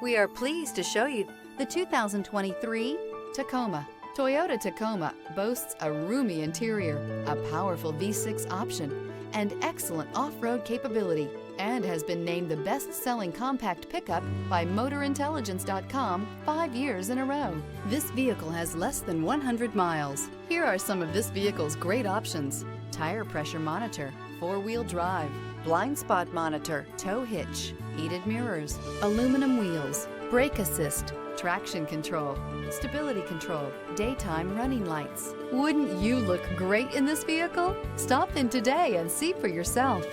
We are pleased to show you the 2023 Tacoma. Toyota Tacoma boasts a roomy interior, a powerful V6 option, and excellent off-road capability, and has been named the best-selling compact pickup by MotorIntelligence.com 5 years in a row. This vehicle has less than 100 miles. Here are some of this vehicle's great options: tire pressure monitor, four-wheel drive, blind spot monitor, tow hitch, heated mirrors, aluminum wheels, brake assist, traction control, stability control, daytime running lights. Wouldn't you look great in this vehicle? Stop in today and see for yourself.